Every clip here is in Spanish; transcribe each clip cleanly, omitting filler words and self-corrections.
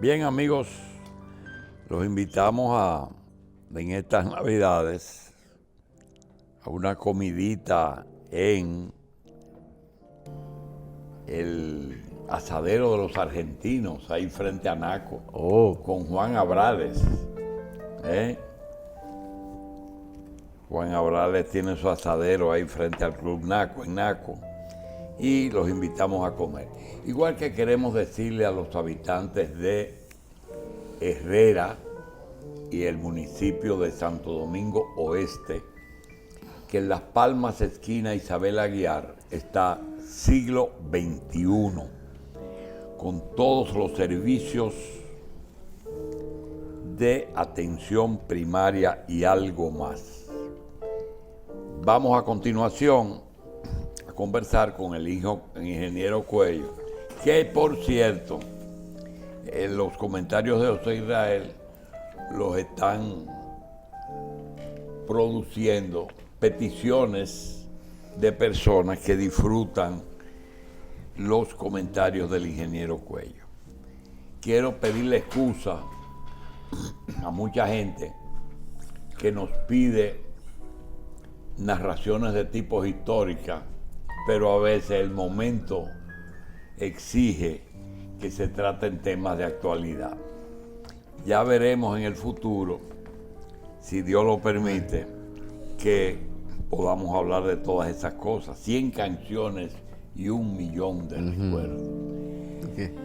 Bien, amigos, los invitamos en estas Navidades a una comidita en el asadero de los argentinos, ahí frente a Naco, con Juan Abrales. Juan Abrales tiene su asadero ahí frente al Club Naco, en Naco, y los invitamos a comer. Igual que queremos decirle a los habitantes de Herrera y el municipio de Santo Domingo Oeste, que en Las Palmas, esquina Isabel Aguiar, está siglo XXI, con todos los servicios de atención primaria y algo más. Vamos a continuación a conversar con el ingeniero Cuello, que por cierto, en los comentarios de José Israel los están produciendo peticiones de personas que disfrutan los comentarios del ingeniero Cuello. Quiero pedirle excusa a mucha gente que nos pide narraciones de tipo histórica, pero a veces el momento exige que se traten temas de actualidad. Ya veremos en el futuro, si Dios lo permite, que podamos hablar de todas esas cosas. 100 canciones y 1 millón de recuerdos. Okay.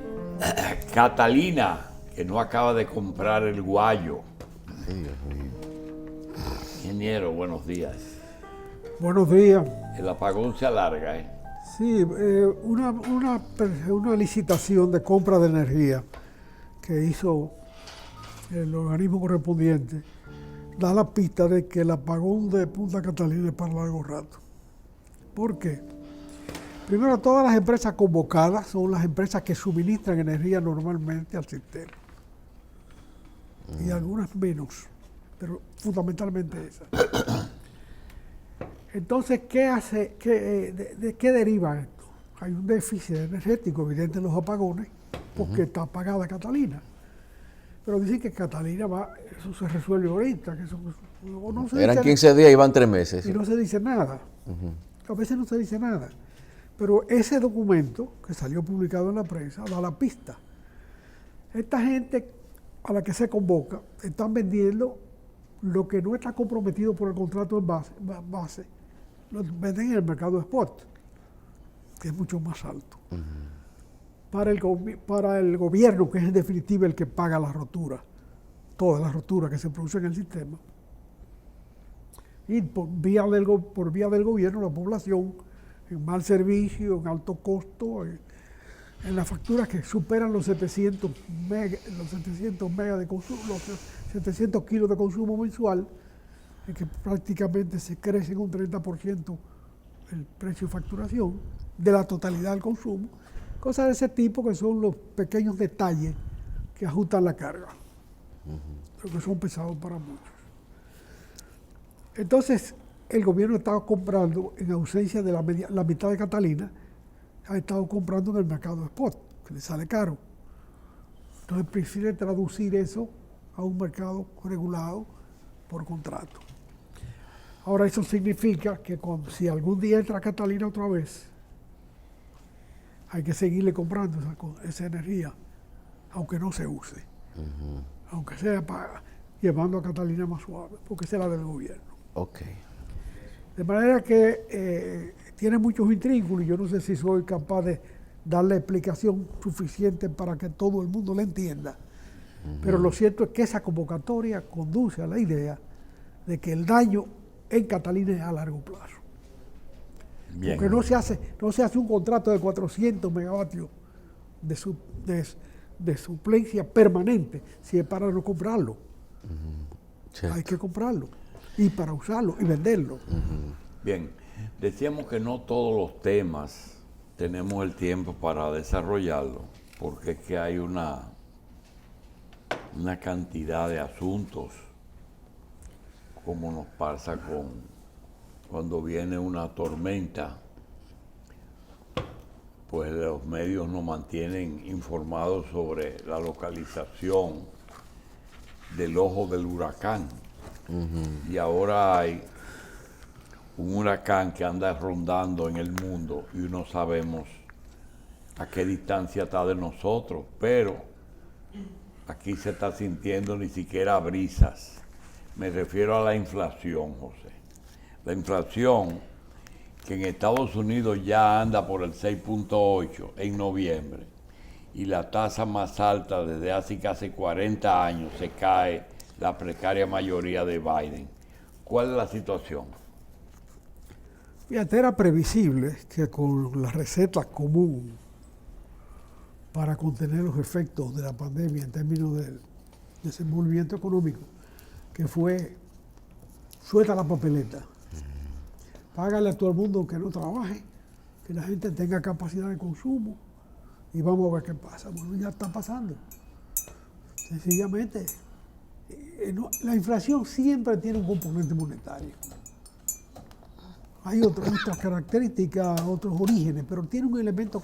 Catalina, que no acaba de comprar el guayo. Ingeniero, buenos días. Buenos días. El apagón se alarga, ¿eh? Sí, una licitación de compra de energía que hizo el organismo correspondiente da la pista de que el apagón de Punta Catalina es para largo rato. ¿Por qué? Primero, todas las empresas convocadas son las empresas que suministran energía normalmente al sistema. Y algunas menos, pero fundamentalmente esas. Entonces, ¿de qué deriva esto? Hay un déficit energético evidente en los apagones porque está apagada Catalina. Pero dicen que Catalina eso se resuelve ahorita. Que eso, no se Eran 15 días y van 3 meses. Y no se dice nada. A veces no se dice nada. Pero ese documento que salió publicado en la prensa da la pista. Esta gente a la que se convoca están vendiendo lo que no está comprometido por el contrato en base, lo venden en el mercado spot, que es mucho más alto. Para el gobierno, que es en definitiva el que paga la rotura, todas las roturas que se producen en el sistema, y por vía del gobierno, la población, en mal servicio, en alto costo, en las facturas que superan los 700 megas de consumo, los 700 kilos de consumo mensual, en que prácticamente se crece en un 30% el precio de facturación de la totalidad del consumo. Cosas de ese tipo que son los pequeños detalles que ajustan la carga, pero que son pesados para muchos. Entonces, el gobierno estaba comprando, en ausencia de la mitad de Catalina, ha estado comprando en el mercado spot, que le sale caro. Entonces prefiere traducir eso a un mercado regulado por contrato. Ahora eso significa que si algún día entra Catalina otra vez, hay que seguirle comprando esa energía, aunque no se use, aunque sea llevando a Catalina más suave, porque será del gobierno. Okay. De manera que tiene muchos intrínculos y yo no sé si soy capaz de darle explicación suficiente para que todo el mundo la entienda. Pero lo cierto es que esa convocatoria conduce a la idea de que el daño en Catalina es a largo plazo. Bien. Porque no se hace un contrato de 400 megavatios de suplencia permanente si es para no comprarlo. Hay que comprarlo y para usarlo y venderlo. Bien, decíamos que no todos los temas tenemos el tiempo para desarrollarlo, porque es que hay una cantidad de asuntos, como nos pasa cuando viene una tormenta, pues los medios nos mantienen informados sobre la localización del ojo del huracán. Y ahora hay un huracán que anda rondando en el mundo y no sabemos a qué distancia está de nosotros, pero aquí se está sintiendo ni siquiera brisas. Me refiero a la inflación, José. La inflación, que en Estados Unidos ya anda por el 6.8 en noviembre, y la tasa más alta desde hace casi 40 años se cae la precaria mayoría de Biden. ¿Cuál es la situación? Fíjate, era previsible que con la receta común para contener los efectos de la pandemia en términos del desenvolvimiento económico, que fue suelta la papeleta, págale a todo el mundo que no trabaje, que la gente tenga capacidad de consumo y vamos a ver qué pasa. Bueno, ya está pasando. Sencillamente, la inflación siempre tiene un componente monetario. Hay otras características, otros orígenes, pero tiene un elemento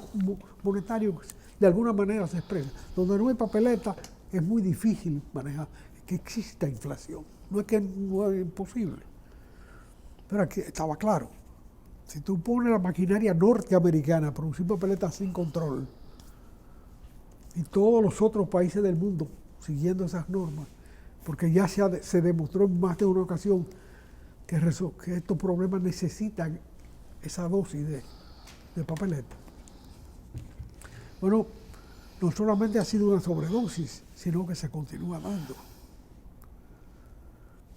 monetario que de alguna manera se expresa. Donde no hay papeleta es muy difícil manejar que exista inflación. No es que no es imposible, pero aquí estaba claro. Si tú pones la maquinaria norteamericana a producir papeletas sin control y todos los otros países del mundo siguiendo esas normas, porque ya se demostró en más de una ocasión que estos problemas necesitan esa dosis de papeleta. Bueno, no solamente ha sido una sobredosis, sino que se continúa dando.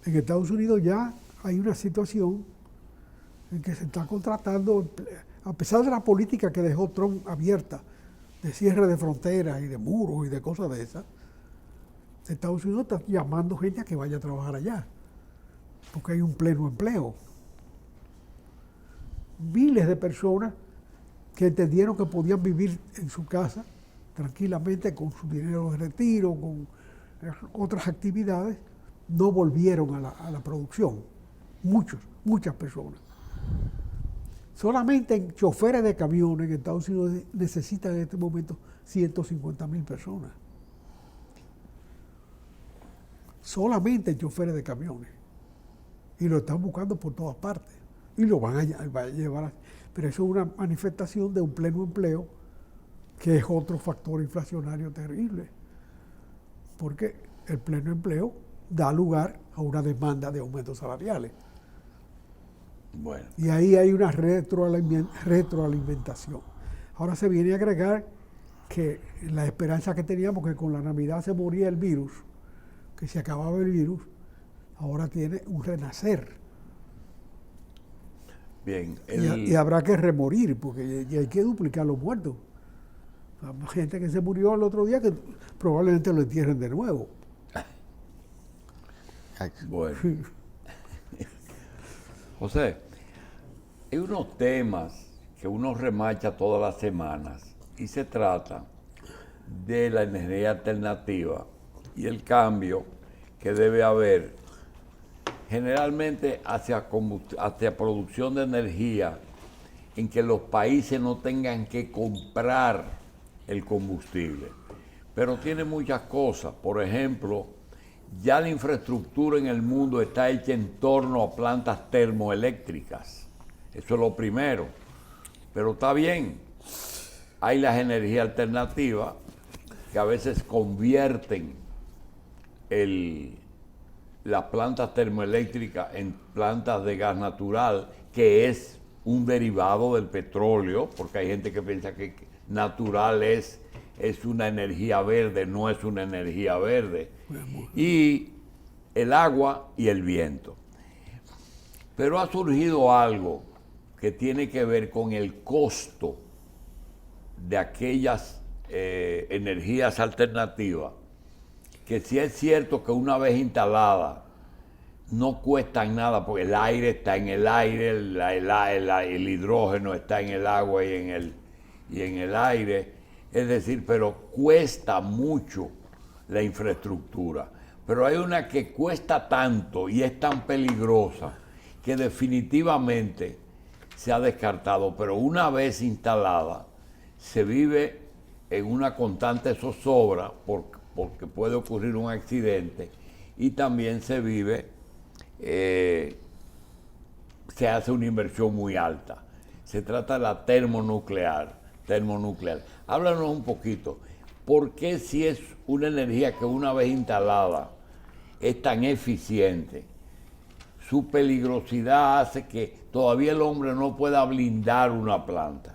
En Estados Unidos ya hay una situación en que se está contratando, a pesar de la política que dejó Trump abierta, de cierre de fronteras y de muros y de cosas de esas, Estados Unidos está llamando gente a que vaya a trabajar allá, porque hay un pleno empleo. Miles de personas que entendieron que podían vivir en su casa tranquilamente con su dinero de retiro, con otras actividades, no volvieron a la producción. Muchas personas. Solamente en choferes de camiones en Estados Unidos necesitan en este momento 150,000 personas. Solamente choferes de camiones. Y lo están buscando por todas partes. Y lo van a llevar. Pero eso es una manifestación de un pleno empleo, que es otro factor inflacionario terrible. Porque el pleno empleo da lugar a una demanda de aumentos salariales. Bueno. Y ahí hay una retroalimentación. Ahora se viene a agregar que la esperanza que teníamos que con la Navidad se moría el virus, que se acababa el virus, ahora tiene un renacer. Bien. Y habrá que remorir, porque ya hay que duplicar los muertos. Hay gente que se murió el otro día que probablemente lo entierren de nuevo. Bueno. José, hay unos temas que uno remacha todas las semanas y se trata de la energía alternativa y el cambio que debe haber generalmente hacia producción de energía en que los países no tengan que comprar el combustible. Pero tiene muchas cosas. Por ejemplo, ya la infraestructura en el mundo está hecha en torno a plantas termoeléctricas. Eso es lo primero. Pero está bien. Hay las energías alternativas que a veces convierten las plantas termoeléctricas en plantas de gas natural, que es un derivado del petróleo, porque hay gente que piensa que natural es una energía verde, no es una energía verde. Y el agua y el viento. Pero ha surgido algo que tiene que ver con el costo de aquellas energías alternativas, que sí es cierto que una vez instaladas no cuestan nada, porque el aire está en el aire, el hidrógeno está en el agua y en el aire, es decir, pero cuesta mucho la infraestructura. Pero hay una que cuesta tanto y es tan peligrosa que definitivamente se ha descartado, pero una vez instalada se vive en una constante zozobra porque puede ocurrir un accidente y también se vive, se hace una inversión muy alta. Se trata de la termonuclear. Háblanos un poquito, ¿por qué si es una energía que una vez instalada es tan eficiente, su peligrosidad hace que todavía el hombre no pueda blindar una planta?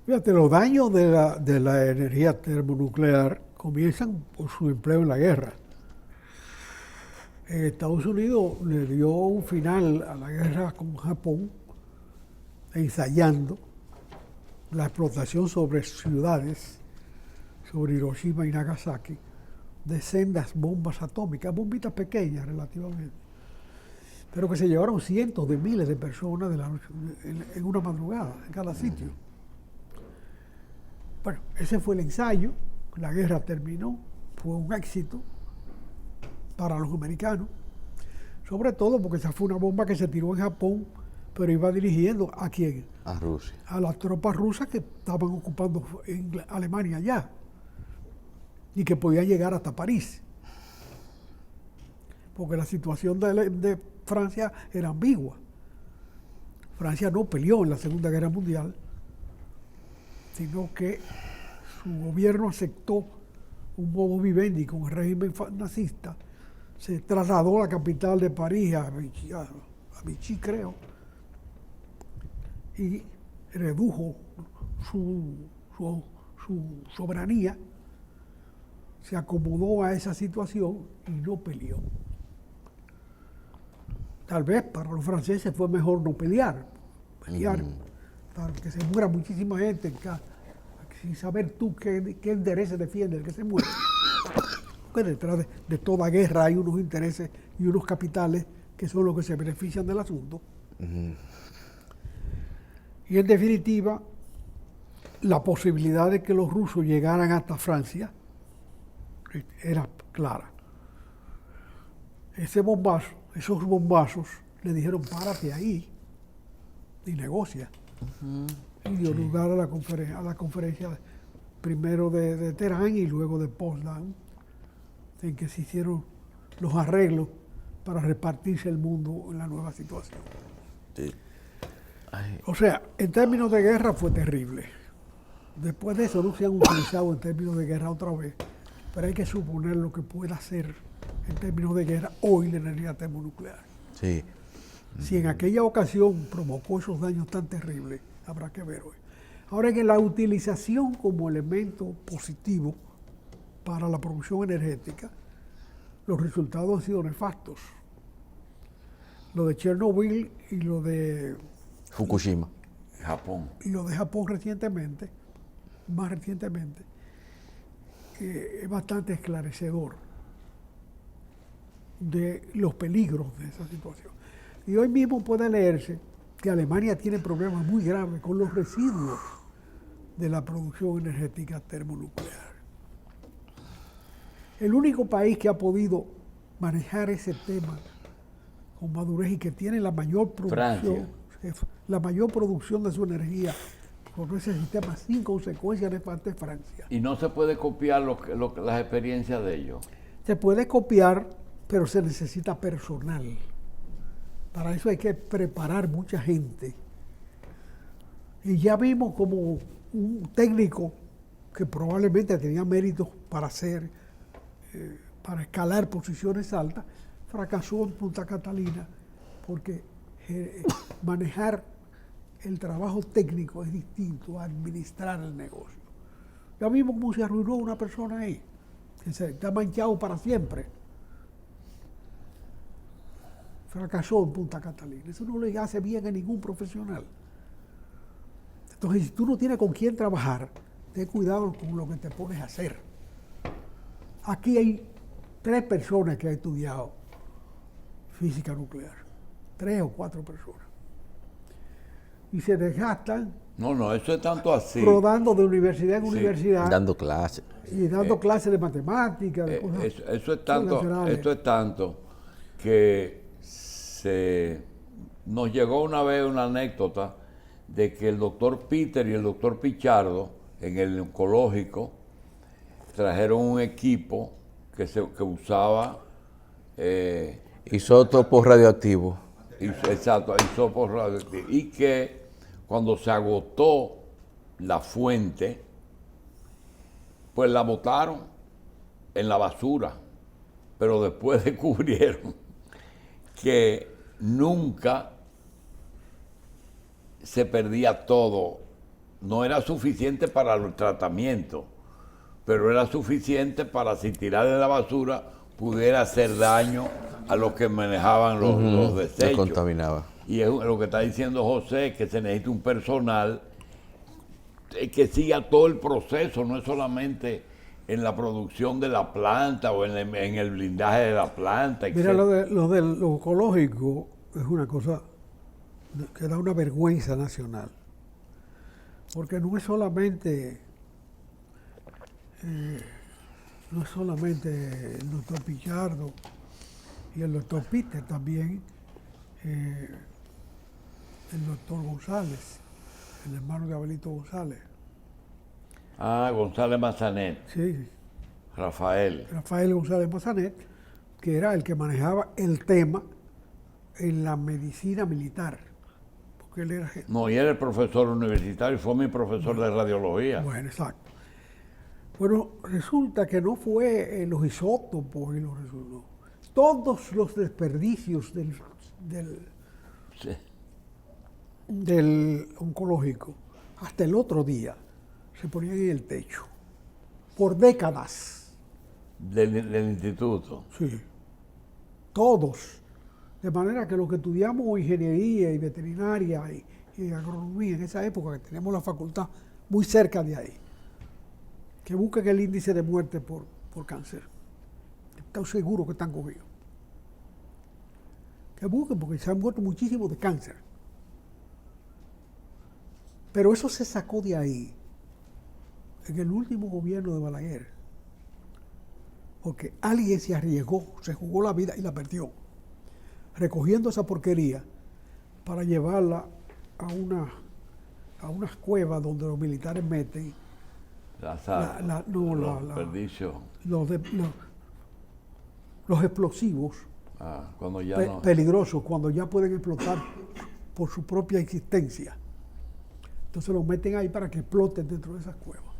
Fíjate, los daños de la energía termonuclear comienzan por su empleo en la guerra. Estados Unidos le dio un final a la guerra con Japón, ensayando la explotación sobre ciudades, sobre Hiroshima y Nagasaki, de sendas bombas atómicas, bombitas pequeñas relativamente, pero que se llevaron cientos de miles de personas en una madrugada, en cada sitio. Bueno, ese fue el ensayo, la guerra terminó, fue un éxito para los americanos, sobre todo porque esa fue una bomba que se tiró en Japón, pero iba dirigiendo ¿a quién? A Rusia. A las tropas rusas que estaban ocupando Alemania ya, y que podía llegar hasta París, porque la situación de Francia era ambigua. Francia no peleó en la Segunda Guerra Mundial, sino que su gobierno aceptó un modo vivendi con el régimen nazista, se trasladó a la capital de París, a Vichy creo, y redujo su soberanía, se acomodó a esa situación y no peleó. Tal vez para los franceses fue mejor no pelear, para que se muera muchísima gente sin saber tú qué intereses defiende el que se muere. Porque detrás de toda guerra hay unos intereses y unos capitales que son los que se benefician del asunto. Y en definitiva, la posibilidad de que los rusos llegaran hasta Francia era clara. Esos bombazos le dijeron párate ahí y negocia. Y dio lugar a la conferencia primero de Teherán y luego de Potsdam, en que se hicieron los arreglos para repartirse el mundo en la nueva situación. Sí. O sea, en términos de guerra fue terrible. Después de eso no se han utilizado en términos de guerra otra vez, pero hay que suponer lo que pueda hacer en términos de guerra hoy la energía termonuclear. Sí. Si en aquella ocasión provocó esos daños tan terribles, habrá que ver hoy. Ahora, en la utilización como elemento positivo para la producción energética, los resultados han sido nefastos. Lo de Chernobyl y lo de Fukushima. Japón. Y lo de Japón recientemente, más recientemente, es bastante esclarecedor de los peligros de esa situación. Y hoy mismo puede leerse que Alemania tiene problemas muy graves con los residuos de la producción energética termonuclear. El único país que ha podido manejar ese tema con madurez y que tiene la mayor producción, la mayor producción de su energía con ese sistema sin consecuencias nefastas es Francia. ¿Y no se puede copiar las experiencias de ellos? Se puede copiar, pero se necesita personal. Para eso hay que preparar mucha gente. Y ya vimos como un técnico que probablemente tenía méritos para para escalar posiciones altas, fracasó en Punta Catalina porque manejar el trabajo técnico es distinto a administrar el negocio. Ya vimos cómo se arruinó una persona ahí, que se está manchado para siempre. Fracasó en Punta Catalina. Eso no le hace bien a ningún profesional. Entonces, si tú no tienes con quién trabajar, ten cuidado con lo que te pones a hacer. Aquí hay 3 personas que han estudiado física nuclear. 3 o 4 personas. Y se desgastan. No, eso es tanto así. Rodando de universidad en universidad. Dando clases. Y dando clases de matemáticas. Eso es tanto que nos llegó una vez una anécdota de que el doctor Peter y el doctor Pichardo en el oncológico trajeron un equipo que usaba Isótopos radioactivos. exacto, isótopos radioactivos, y que cuando se agotó la fuente, pues la botaron en la basura, pero después descubrieron que nunca se perdía todo. No era suficiente para el tratamiento, pero era suficiente para, si tirar de la basura, pudiera hacer daño a los que manejaban los desechos. Lo contaminaba. Y es lo que está diciendo José, que se necesita un personal que siga todo el proceso, no es solamente en la producción de la planta o en el blindaje de la planta. Mira, lo del oncológico es una cosa que da una vergüenza nacional, porque no es solamente el doctor Pichardo y el doctor Peter, también el doctor González, el hermano de Abelito González. González Mazanet. Sí, Rafael González Mazanet, que era el que manejaba el tema en la medicina militar, porque él era No, y era el profesor universitario, fue mi profesor de radiología. Bueno, exacto. Bueno, resulta que no fue los isótopos y los resultados. Todos los desperdicios Sí. del oncológico, hasta el otro día, se ponían en el techo. Por décadas. Del instituto. Sí. Todos. De manera que los que estudiamos ingeniería y veterinaria y agronomía en esa época, que teníamos la facultad muy cerca de ahí, que busquen el índice de muerte por cáncer. Estoy seguro que están cogidos. Que busquen, porque se han muerto muchísimos de cáncer. Pero eso se sacó de ahí en el último gobierno de Balaguer, porque alguien se arriesgó, se jugó la vida y la perdió, recogiendo esa porquería para llevarla a unas cuevas donde los militares meten los explosivos cuando ya peligrosos, cuando ya pueden explotar por su propia existencia. Entonces los meten ahí para que exploten dentro de esas cuevas.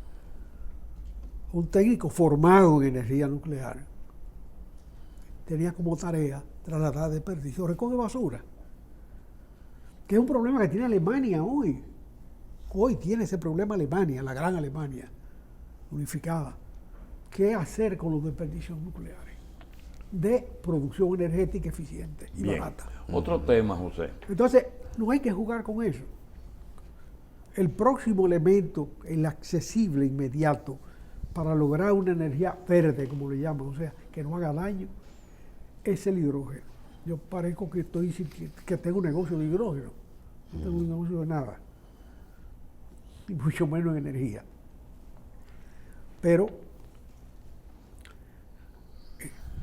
Un técnico formado en energía nuclear tenía como tarea trasladar desperdicio, recoge basura, que es un problema que tiene Alemania hoy. Hoy tiene ese problema Alemania, la gran Alemania unificada. ¿Qué hacer con los desperdicios nucleares? De producción energética eficiente y barata. Otro tema, José. Entonces, no hay que jugar con eso. El próximo elemento, el accesible, inmediato, para lograr una energía verde, como le llaman, o sea, que no haga daño, es el hidrógeno. Yo parezco que que tengo un negocio de hidrógeno. No tengo un negocio de nada. Y mucho menos en energía. Pero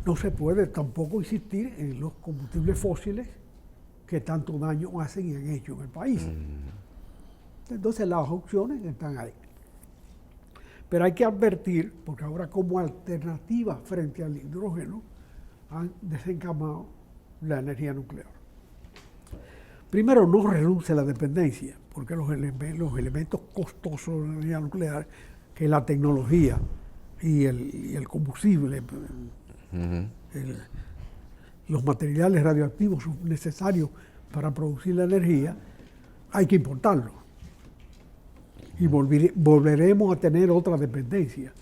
no se puede tampoco insistir en los combustibles fósiles que tanto daño hacen y han hecho en el país. Entonces las opciones están ahí. Pero hay que advertir, porque ahora como alternativa frente al hidrógeno han desencamado la energía nuclear. Primero, no reduce la dependencia, porque los elementos costosos de la energía nuclear, que es la tecnología y el combustible, los materiales radioactivos necesarios para producir la energía, hay que importarlos. Y volveremos a tener otra dependencia.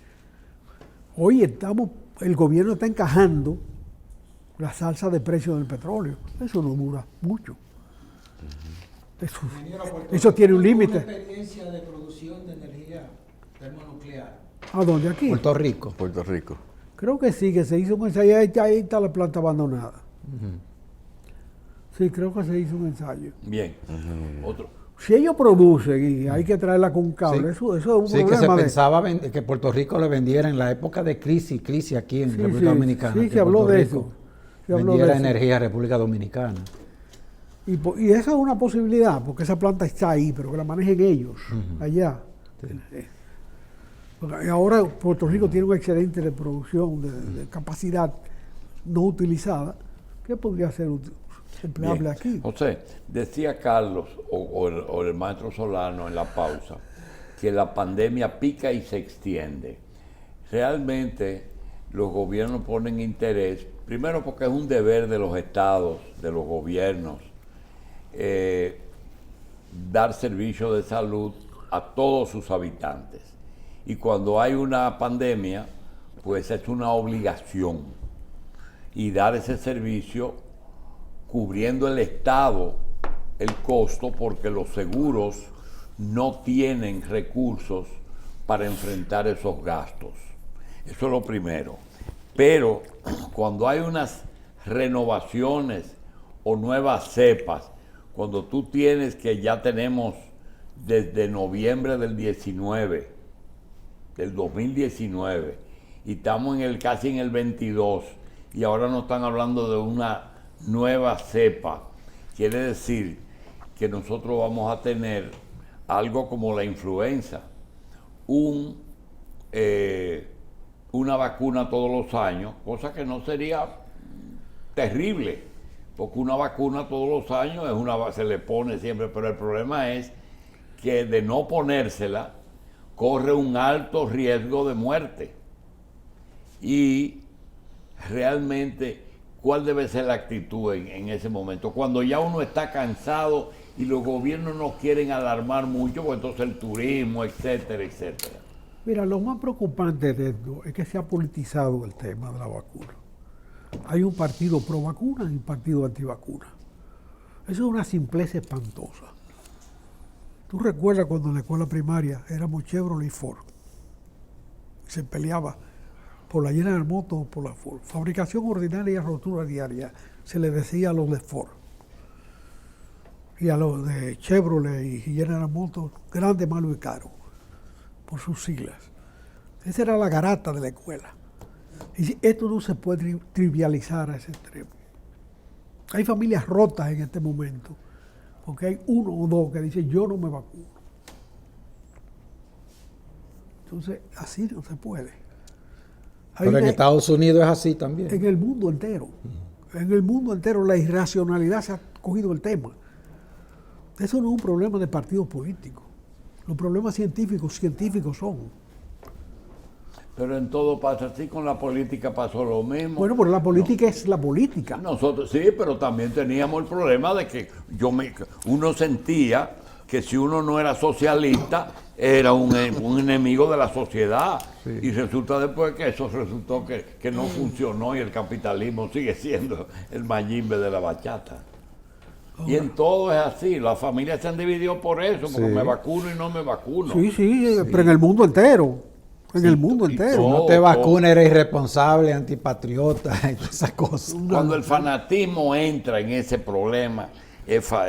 Hoy el gobierno está encajando la salsa de precios del petróleo. Eso no dura mucho. Eso tiene un límite. ¿Una experiencia de producción de energía termonuclear? ¿A dónde? ¿Aquí? Puerto Rico. Puerto Rico. Creo que sí, que se hizo un ensayo. Ahí está la planta abandonada. Sí, creo que se hizo un ensayo. Bien. Otro. Si ellos producen y hay que traerla con cable, eso es un Sí, problema. que se pensaba que Puerto Rico le vendiera en la época de crisis aquí en República Dominicana. Sí, que se habló Puerto de Rico eso. Se habló vendiera de eso. energía a República Dominicana. Y esa es una posibilidad, porque esa planta está ahí, pero que la manejen ellos, allá. Porque ahora Puerto Rico tiene un excedente de producción, de capacidad no utilizada, que podría ser empleable Bien. aquí. José, decía Carlos o el maestro Solano en la pausa que la pandemia pica y se extiende. Realmente los gobiernos ponen interés, primero porque es un deber de los estados, de los gobiernos, dar servicio de salud a todos sus habitantes. Y cuando hay una pandemia, pues es una obligación. Y dar ese servicio cubriendo el Estado el costo, porque los seguros no tienen recursos para enfrentar esos gastos. Eso es lo primero. Pero cuando hay unas renovaciones o nuevas cepas, cuando tú tienes que ya tenemos desde noviembre del 2019, y estamos casi en el 22, y ahora nos están hablando de una nueva cepa, quiere decir que nosotros vamos a tener algo como la influenza, una vacuna todos los años, cosa que no sería terrible, porque una vacuna todos los años se le pone siempre, pero el problema es que de no ponérsela corre un alto riesgo de muerte. Y realmente, ¿cuál debe ser la actitud en ese momento? Cuando ya uno está cansado y los gobiernos no quieren alarmar mucho, pues entonces el turismo, etcétera, etcétera. Mira, lo más preocupante de esto es que se ha politizado el tema de la vacuna. Hay un partido pro vacuna y un partido anti vacuna. Eso es una simpleza espantosa. ¿Tú recuerdas cuando en la escuela primaria éramos Chevrolet y Ford? Se peleaba por la General Motors o por la Ford. Fabricación ordinaria y rotura diaria, se le decía a los de Ford. Y a los de Chevrolet y General Motors, grande, malo y caro, por sus siglas. Esa era la garata de la escuela. Y esto no se puede trivializar a ese extremo. Hay familias rotas en este momento, porque hay uno o dos que dicen, yo no me vacuno. Entonces, así no se puede. Pero en Estados Unidos es así también. En el mundo entero. En el mundo entero la irracionalidad se ha cogido el tema. Eso no es un problema de partidos políticos. Los problemas científicos son. Pero en todo pasa así, con la política pasó lo mismo. Bueno, pero la política es la política. Nosotros sí, pero también teníamos el problema de que uno sentía que si uno no era socialista, era un enemigo de la sociedad. Sí. Y resulta después que eso resultó que no funcionó y el capitalismo sigue siendo el mayimbe de la bachata. Y en todo es así, las familias se han dividido por eso, porque me vacuno y no me vacuno. Sí, pero en el mundo entero. En el mundo entero. No te vacunas, eres irresponsable, antipatriota y todas esas cosas. Cuando el fanatismo entra en ese problema, eso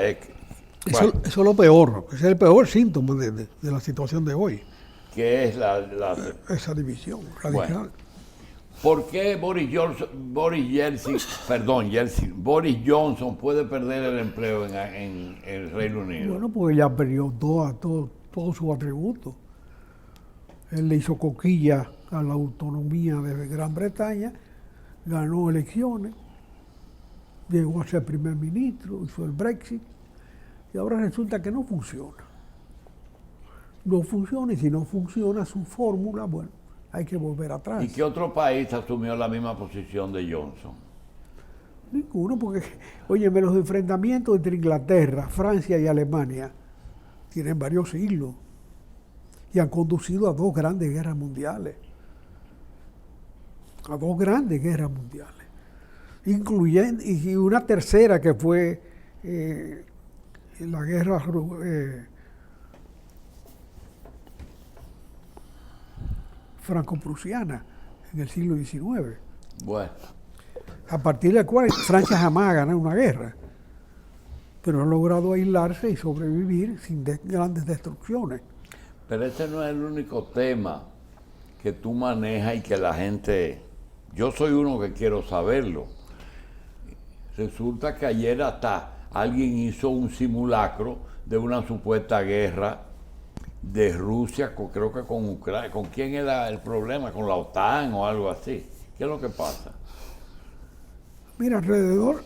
es lo peor, ese es el peor síntoma de la situación de hoy. Que es esa división radical. Bueno, ¿por qué Boris Johnson puede perder el empleo en el Reino Unido? Bueno, porque ya perdió todos sus atributos. Él le hizo coquilla a la autonomía de Gran Bretaña, ganó elecciones, llegó a ser primer ministro, hizo el Brexit, y ahora resulta que no funciona. No funciona, y si no funciona su fórmula, bueno, hay que volver atrás. ¿Y qué otro país asumió la misma posición de Johnson? Ninguno, porque, óyeme, los enfrentamientos entre Inglaterra, Francia y Alemania tienen varios siglos y han conducido a dos grandes guerras mundiales. Incluyendo, y una tercera que fue la guerra franco-prusiana en el siglo XIX. Bueno. A partir del cual Francia jamás ha ganado una guerra, pero ha logrado aislarse y sobrevivir sin grandes destrucciones. Pero ese no es el único tema que tú manejas y que la gente... Yo soy uno que quiero saberlo. Resulta que ayer hasta alguien hizo un simulacro de una supuesta guerra de Rusia, creo que con Ucrania. ¿Con quién era el problema? ¿Con la OTAN o algo así? ¿Qué es lo que pasa? Mira, alrededor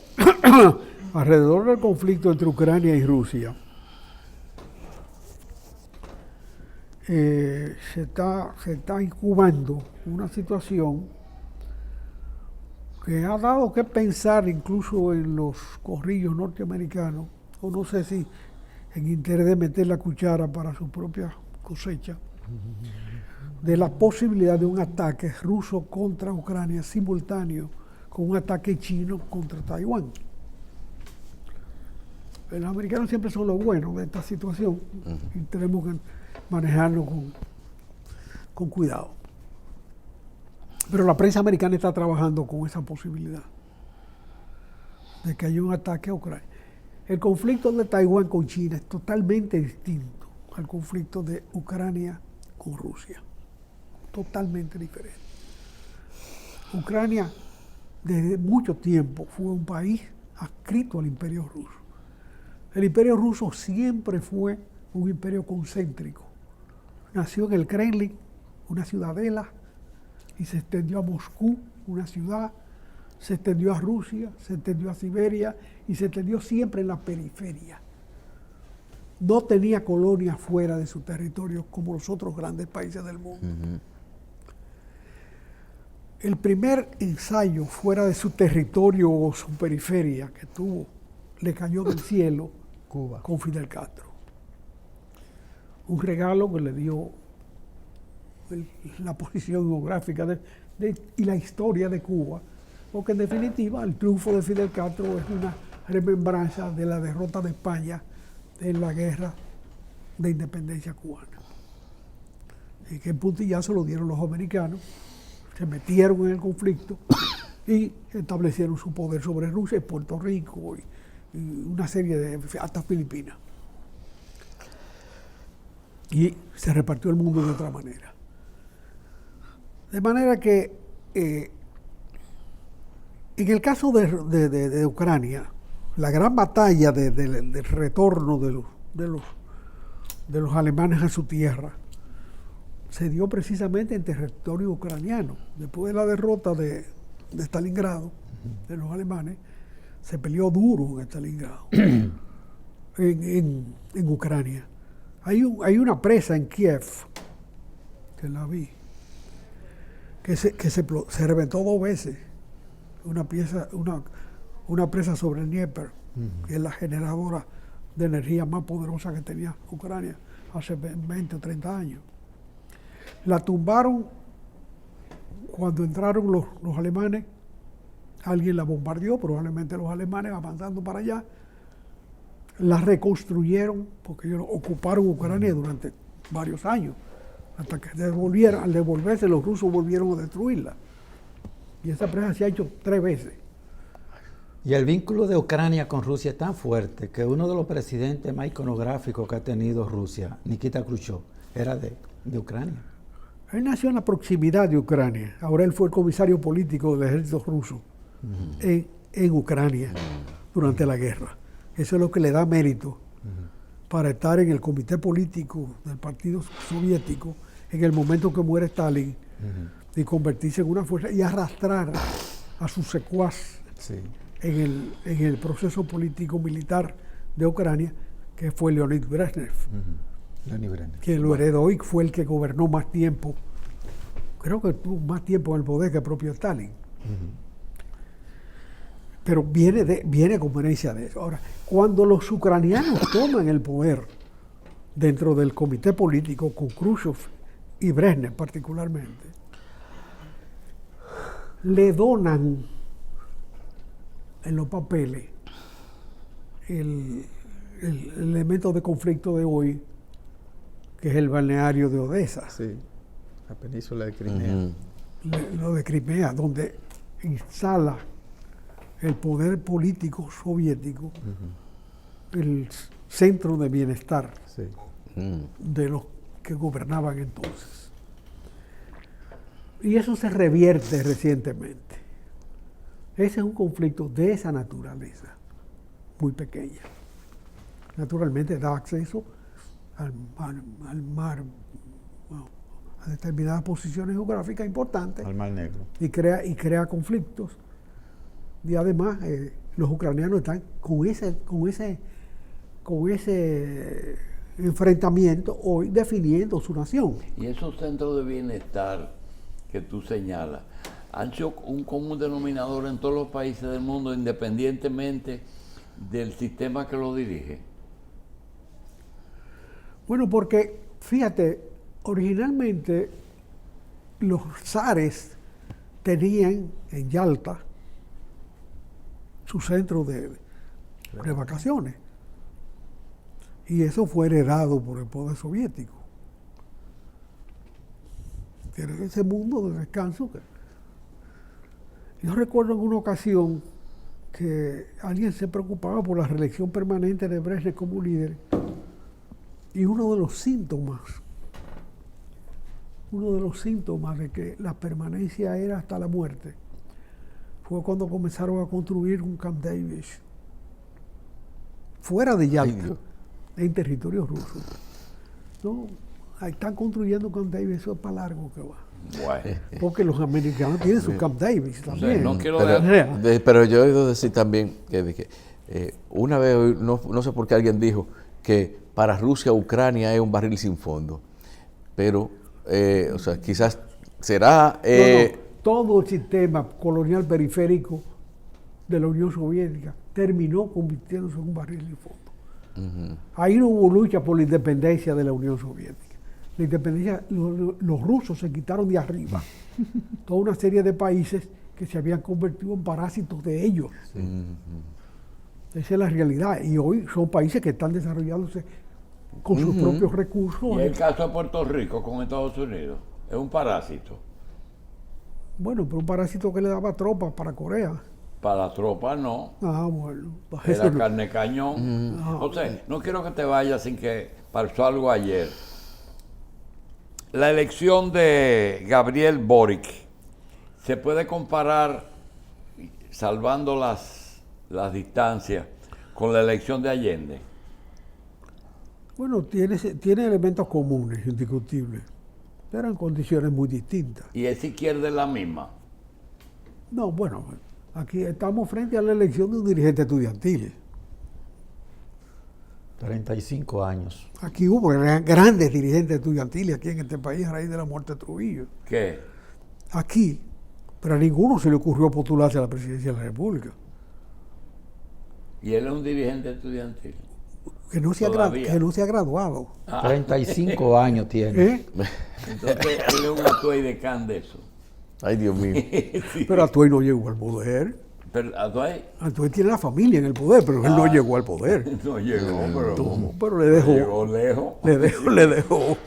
del conflicto entre Ucrania y Rusia, se está incubando una situación que ha dado que pensar incluso en los corrillos norteamericanos, o no sé si en interés de meter la cuchara para su propia cosecha, de la posibilidad de un ataque ruso contra Ucrania simultáneo con un ataque chino contra Taiwán. Los americanos siempre son los buenos de esta situación y tenemos que manejarlo con cuidado. Pero la prensa americana está trabajando con esa posibilidad de que haya un ataque a Ucrania. El conflicto de Taiwán con China es totalmente distinto al conflicto de Ucrania con Rusia. Totalmente diferente. Ucrania desde mucho tiempo fue un país adscrito al Imperio Ruso. El Imperio Ruso siempre fue un imperio concéntrico. Nació en el Kremlin, una ciudadela, y se extendió a Moscú, una ciudad, se extendió a Rusia, se extendió a Siberia y se extendió siempre en la periferia. No tenía colonias fuera de su territorio como los otros grandes países del mundo. El primer ensayo fuera de su territorio o su periferia que tuvo, le cayó del cielo Cuba, con Fidel Castro. Un regalo que le dio la posición geográfica y la historia de Cuba, porque en definitiva el triunfo de Fidel Castro es una remembranza de la derrota de España en la guerra de independencia cubana. Y que el puntillazo lo dieron los americanos, se metieron en el conflicto y establecieron su poder sobre Rusia y Puerto Rico y una serie de, hasta Filipinas. Y se repartió el mundo de otra manera. De manera que en el caso de Ucrania, la gran batalla del retorno de los alemanes a su tierra se dio precisamente en territorio ucraniano. Después de la derrota de Stalingrado, de los alemanes, se peleó duro en Stalingrado, en Ucrania. Hay una presa en Kiev, que la vi, que se reventó 2 veces. Una presa sobre el Dnieper, que es la generadora de energía más poderosa que tenía Ucrania hace 20 o 30 años. La tumbaron cuando entraron los alemanes. Alguien la bombardeó, probablemente los alemanes avanzando para allá. La reconstruyeron, porque ellos ocuparon Ucrania durante varios años, hasta que al devolverse los rusos volvieron a destruirla. Y esa presa se ha hecho 3 veces. Y el vínculo de Ucrania con Rusia es tan fuerte que uno de los presidentes más iconográficos que ha tenido Rusia, Nikita Khrushchev, era de Ucrania. Él nació en la proximidad de Ucrania. Ahora él fue el comisario político del ejército ruso en Ucrania durante la guerra. Eso es lo que le da mérito para estar en el comité político del Partido Soviético en el momento que muere Stalin y convertirse en una fuerza y arrastrar a sus secuaces en el proceso político militar de Ucrania, que fue Leonid Brezhnev. Que lo heredó y fue el que gobernó más tiempo. Creo que tuvo más tiempo en el poder que el propio Stalin. Pero viene como herencia de eso. Ahora, cuando los ucranianos toman el poder dentro del comité político con Khrushchev y Brezhnev particularmente, le donan en los papeles el elemento de conflicto de hoy, que es el balneario de Odessa. Sí, la península de Crimea. Lo de Crimea, donde instala el poder político soviético, el centro de bienestar de los que gobernaban entonces. Y eso se revierte recientemente. Ese es un conflicto de esa naturaleza. muy pequeña. Naturalmente da acceso al mar, bueno, a determinadas posiciones geográficas importantes Al Mar Negro. y crea conflictos. Y además los ucranianos están con ese enfrentamiento hoy definiendo su nación. Y esos centros de bienestar que tú señalas han sido un común denominador en todos los países del mundo, independientemente del sistema que lo dirige. Bueno, porque fíjate, originalmente los zares tenían en Yalta su centro de vacaciones. Y eso fue heredado por el poder soviético. Era ese mundo de descanso. Yo recuerdo en una ocasión que alguien se preocupaba por la reelección permanente de Brezhnev como líder. Y uno de los síntomas de que la permanencia era hasta la muerte fue cuando comenzaron a construir un Camp David fuera de Yalta, en territorio ruso. No, ahí están construyendo Camp David, eso es para largo que va. Bueno. Porque los americanos tienen su Camp David también. No quiero Pero yo he oído decir también que una vez, no sé por qué alguien dijo que para Rusia Ucrania es un barril sin fondo, pero o sea, quizás será... todo el sistema colonial periférico de la Unión Soviética terminó convirtiéndose en un barril sin fondo. Ahí no hubo lucha por la independencia de la Unión Soviética. La independencia, los rusos se quitaron de arriba toda una serie de países que se habían convertido en parásitos de ellos. Esa es la realidad. Y hoy son países que están desarrollándose con sus propios recursos. Y el caso de Puerto Rico con Estados Unidos es un parásito. Bueno, pero un parásito que le daba tropas para Corea. Para la tropa no. Ah, bueno. Era carne cañón. O sea, no quiero que te vayas sin que pasó algo ayer. La elección de Gabriel Boric se puede comparar, salvando las distancias, con la elección de Allende. Bueno, tiene elementos comunes, indiscutibles, pero en condiciones muy distintas. ¿Y esa izquierda es la misma? No, bueno, aquí estamos frente a la elección de un dirigente estudiantil. 35 años. Aquí hubo grandes dirigentes estudiantiles aquí en este país a raíz de la muerte de Trujillo. ¿Qué? Aquí, pero a ninguno se le ocurrió postularse a la presidencia de la República. ¿Y él es un dirigente estudiantil? Que no se ha graduado. 35 años tiene. ¿Eh? Entonces él es un atuaidecán de eso. Ay, Dios mío. Sí. Pero Atuay no llegó al poder. Pero Atuay Atuay tiene la familia en el poder, pero él no llegó al poder. no llegó, Pero le dejó. llegó lejos. Le dejó.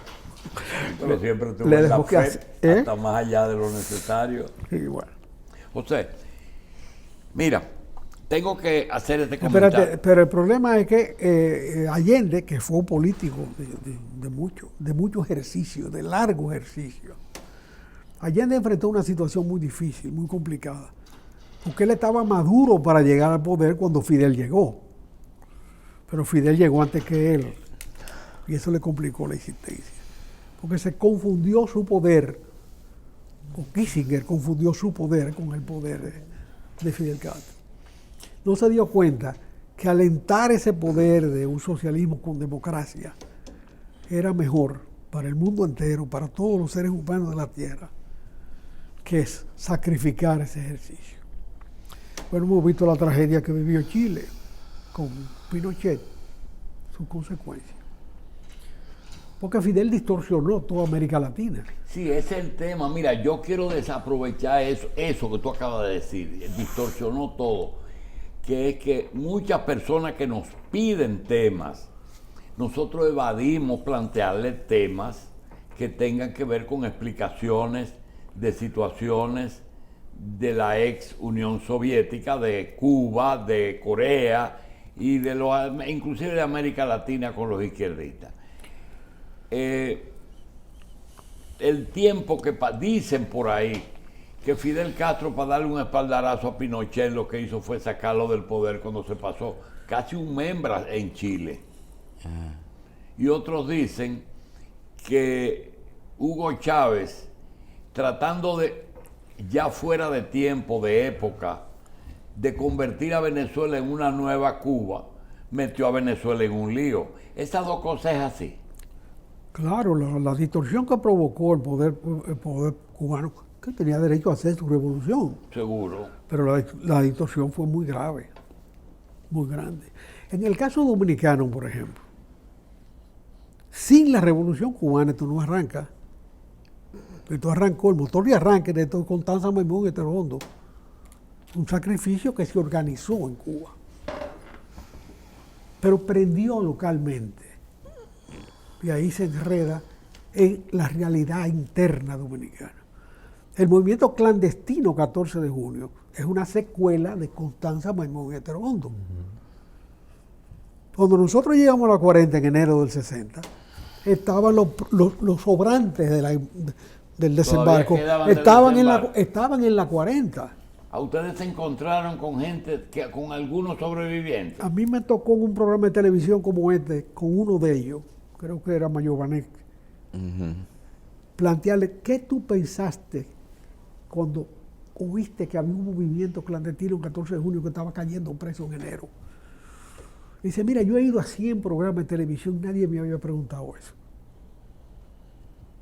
Pero siempre tuvo le la dejó que fe hacer, ¿eh? hasta más allá de lo necesario. Y bueno. O sea, mira, tengo que hacer este comentario. Espérate, pero el problema es que Allende, que fue un político de mucho ejercicio, de largo ejercicio, Allende enfrentó una situación muy difícil, muy complicada, porque él estaba maduro para llegar al poder cuando Fidel llegó. Pero Fidel llegó antes que él, y eso le complicó la existencia, porque se confundió su poder, o Kissinger confundió su poder con el poder de Fidel Castro. No se dio cuenta que alentar ese poder de un socialismo con democracia era mejor para el mundo entero, para todos los seres humanos de la tierra, que es sacrificar ese ejercicio. Bueno, hemos visto la tragedia que vivió Chile con Pinochet, sus consecuencias. Porque Fidel distorsionó toda América Latina. Sí, ese es el tema. Mira, yo quiero desaprovechar eso que tú acabas de decir. Distorsionó todo. Que es que muchas personas que nos piden temas, nosotros evadimos plantearles temas que tengan que ver con explicaciones de situaciones de la ex Unión Soviética, de Cuba, de Corea y inclusive de América Latina con los izquierdistas. El tiempo que dicen por ahí que Fidel Castro, para darle un espaldarazo a Pinochet, lo que hizo fue sacarlo del poder cuando se pasó casi un membro en Chile. Y otros dicen que Hugo Chávez, tratando de, ya fuera de tiempo, de época, de convertir a Venezuela en una nueva Cuba, metió a Venezuela en un lío. Esas dos cosas es así. Claro, la distorsión que provocó el poder cubano, que tenía derecho a hacer su revolución, Seguro. pero la distorsión fue muy grave, muy grande. En el caso dominicano, por ejemplo, sin la revolución cubana tú no arrancas. Esto arrancó, el motor de arranque de esto con Constanza Maimón y Heterodondo. Un sacrificio que se organizó en Cuba. Pero prendió localmente. Y ahí se enreda en la realidad interna dominicana. El movimiento clandestino 14 de junio es una secuela de Constanza Maimón y Heterodondo. Cuando nosotros llegamos a la 40 en enero del 60, estaban los sobrantes del desembarco. Estaban en la 40. ¿A ustedes se encontraron con gente, con algunos sobrevivientes? A mí me tocó en un programa de televisión como este, con uno de ellos, creo que era Mayobanek, plantearle, ¿qué tú pensaste cuando oíste que había un movimiento clandestino el 14 de junio que estaba cayendo preso en enero? Dice, mira, yo he ido a 100 programas de televisión, nadie me había preguntado eso.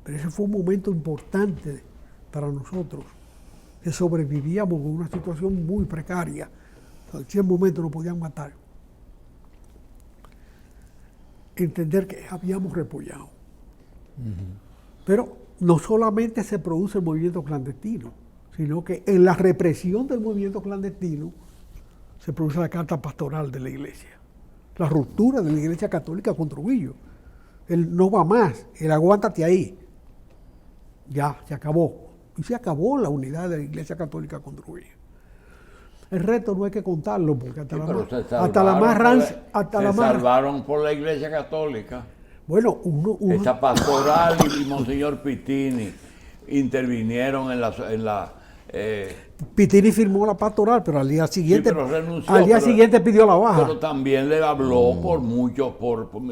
Pero ese fue un momento importante para nosotros, que sobrevivíamos en una situación muy precaria. En 100 momentos nos podían matar. Entender que habíamos repollado. Pero no solamente se produce el movimiento clandestino, sino que en la represión del movimiento clandestino se produce la carta pastoral de la iglesia. La ruptura de la iglesia católica con Trujillo. Él no va más, él aguántate ahí. Ya, se acabó. Y se acabó la unidad de la iglesia católica con Trujillo. El resto no hay que contarlo, porque Se salvaron por la iglesia católica. Bueno, Esa pastoral y Monseñor Pitini intervinieron en la Pitini firmó la pastoral, pero al día siguiente, pero renunció, siguiente pidió la baja. Pero también le habló por mucho,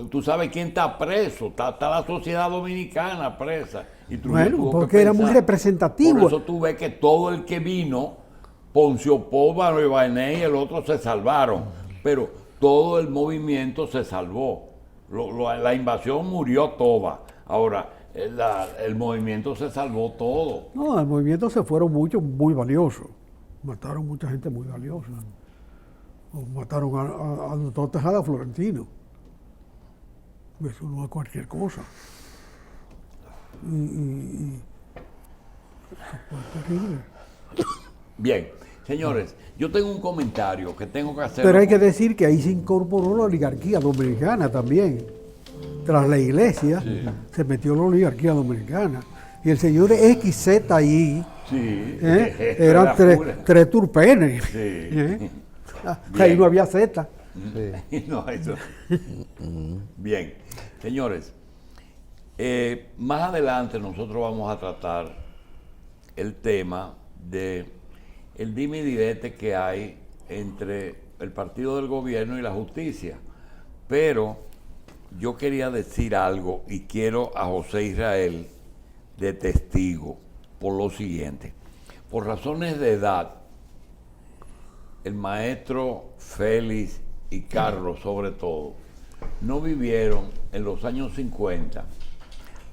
tú sabes quién está preso, está la sociedad dominicana presa. Y Bueno, porque era muy representativo. Por eso tú ves que todo el que vino, Poncio Póvaro y Baené y el otro se salvaron, pero todo el movimiento se salvó. La invasión murió toda. Ahora, el movimiento se salvó todo. No, el movimiento se fueron muchos muy valiosos. Mataron mucha gente muy valiosa. Mataron al doctor Tejada Florentino. Eso no es cualquier cosa. Y eso fue terrible. Bien, señores, yo tengo un comentario que tengo que hacer. Pero hay que decir que ahí se incorporó la oligarquía dominicana también. Tras la iglesia se metió la oligarquía dominicana. Y el señor XZI eran tres turpenes. Sí. Ahí no había Z. No, eso. Bien, señores, más adelante nosotros vamos a tratar el tema de el dime y direte que hay entre el partido del gobierno y la justicia. Pero yo quería decir algo y quiero a José Israel de testigo por lo siguiente. Por razones de edad, el maestro Félix y Carlos, sobre todo, no vivieron en los años 50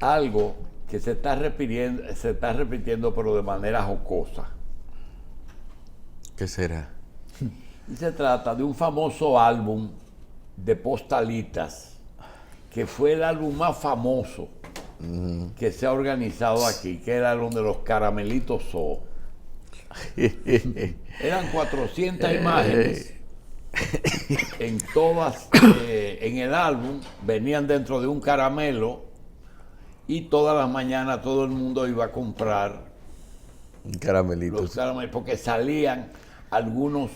algo que se está repitiendo pero de manera jocosa. ¿Qué será? Y se trata de un famoso álbum de postalitas, que fue el álbum más famoso que se ha organizado aquí, que era el de los Caramelitos Zoo. Eran 400 imágenes en todas, en el álbum, venían dentro de un caramelo y todas las mañanas todo el mundo iba a comprar Caramelitos. los caramelos, porque salían algunas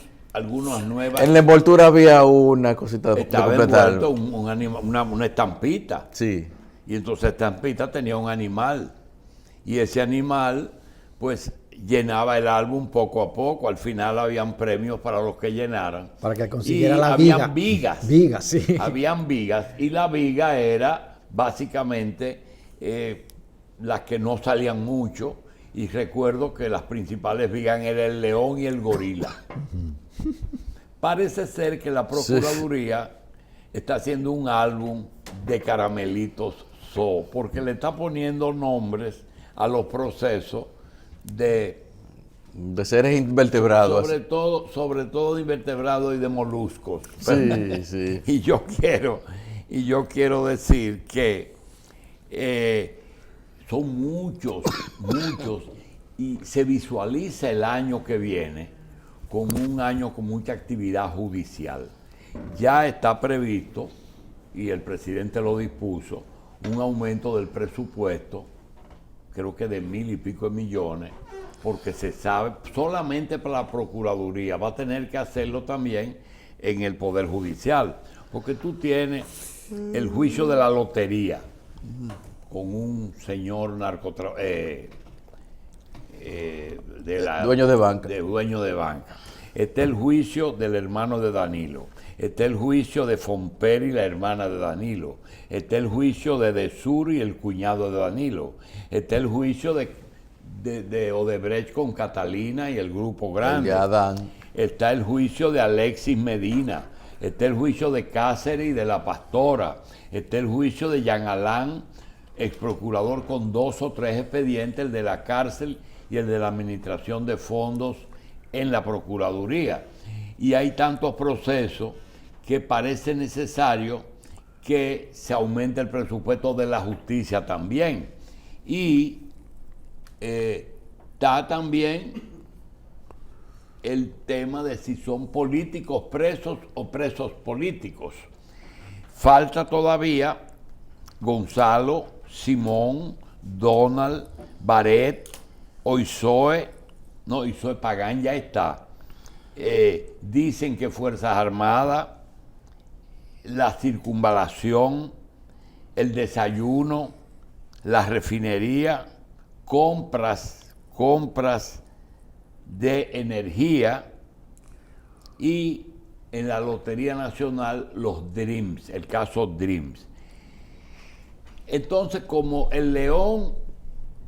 nuevas. En la envoltura había una cosita de Estaba completar. envuelto una estampita. Sí. Y entonces esta estampita tenía un animal. Y ese animal, pues, llenaba el álbum poco a poco. Al final habían premios para los que llenaran. Para que consiguiera y la habían viga. vigas. Vigas, sí. Habían vigas. Y la viga era básicamente las que no salían mucho. Y recuerdo que las principales vigas eran el león y el gorila. Parece ser que la Procuraduría está haciendo un álbum de Caramelitos So, porque le está poniendo nombres a los procesos de seres invertebrados. sobre todo de invertebrados y de moluscos. Sí, sí. Y yo quiero decir que son muchos, y se visualiza el año que viene como un año con mucha actividad judicial. Ya está previsto, y el presidente lo dispuso, un aumento del presupuesto, creo que de 1.000 y pico de millones, porque se sabe, solamente para la Procuraduría, va a tener que hacerlo también en el Poder Judicial, porque tú tienes el juicio de la lotería con un señor dueño de banca. dueño de banca. Está el juicio del hermano de Danilo. Está el juicio de Fomperi, la hermana de Danilo. Está el juicio de Desur y el cuñado de Danilo. Está el juicio de Odebrecht con Catalina y el grupo grande. El de Adán. Está el juicio de Alexis Medina. Está el juicio de Cáceres y de la Pastora. Está el juicio de Jean Alain, ex procurador con 2 o 3 expedientes, el de la cárcel y el de la administración de fondos en la Procuraduría. Y hay tantos procesos que parece necesario que se aumente el presupuesto de la justicia también. Y está también el tema de si son políticos presos o presos políticos. Falta todavía Gonzalo, Simón, Donald, Baret, Oizoe Pagán ya está. Dicen que Fuerzas Armadas, la circunvalación, el desayuno, la refinería, compras de energía y en la Lotería Nacional los Dreams, el caso Dreams. Entonces, como el león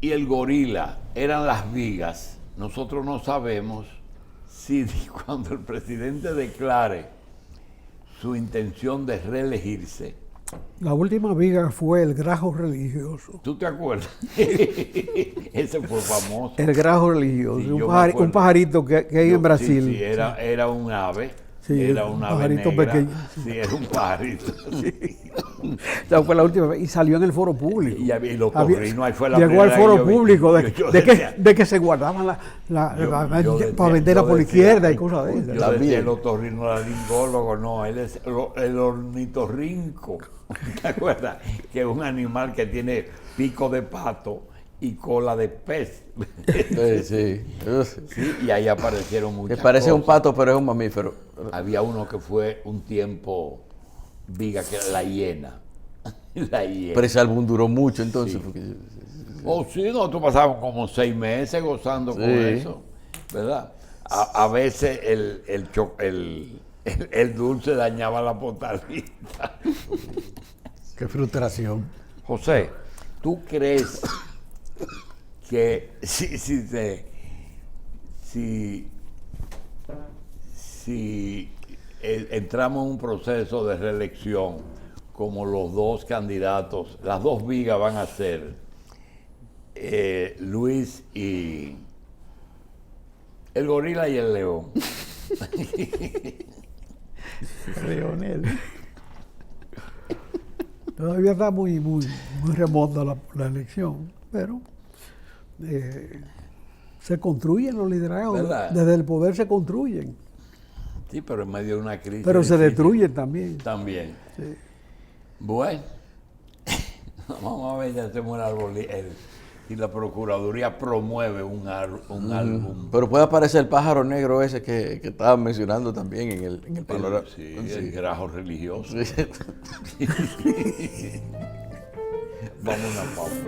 y el gorila eran las vigas, nosotros no sabemos si cuando el presidente declare su intención de reelegirse. La última viga fue el grajo religioso. ¿Tú te acuerdas? Ese fue famoso. El grajo religioso, Sí, un pajarito que hay en Brasil. Sí, era un ave. Sí, era un un ave pajarito negra. pequeño. Sí, era un pajarito. Sí. Esa fue la última vez y salió en el foro público. Y los torrinos, ahí fue la llegó al primera foro que yo vi. público Yo de que se guardaban para venderla por la izquierda y cosas de esas. Yo decía el otorrinolaringólogo, no, él es el ornitorrinco. ¿Te acuerdas? Que es un animal que tiene pico de pato y cola de pez. Sí. Sí, y ahí aparecieron muchas Que parece cosas. un pato, pero es un mamífero. Había uno que fue un tiempo viga, que era la hiena. La hiena. Pero ese álbum duró mucho entonces. Sí. Porque, Sí, nosotros pasamos como 6 meses gozando con eso, ¿verdad? A veces el dulce dañaba la potalita. Qué frustración. José, ¿tú crees que si entramos en un proceso de reelección como los dos candidatos, las dos vigas van a ser Luis y el gorila y el león? Leonel. Todavía está muy remota la elección, pero se construyen los liderazgos. ¿Verdad? Desde el poder se construyen, Sí, pero en medio de una crisis. pero se difícil destruyen también. también. Sí. Bueno, vamos a ver si hacemos el árbol. Si la Procuraduría promueve un álbum. pero puede aparecer el pájaro negro ese que estaban mencionando también en el panorama. Sí, el grajo religioso. Sí. Vamos a una pausa.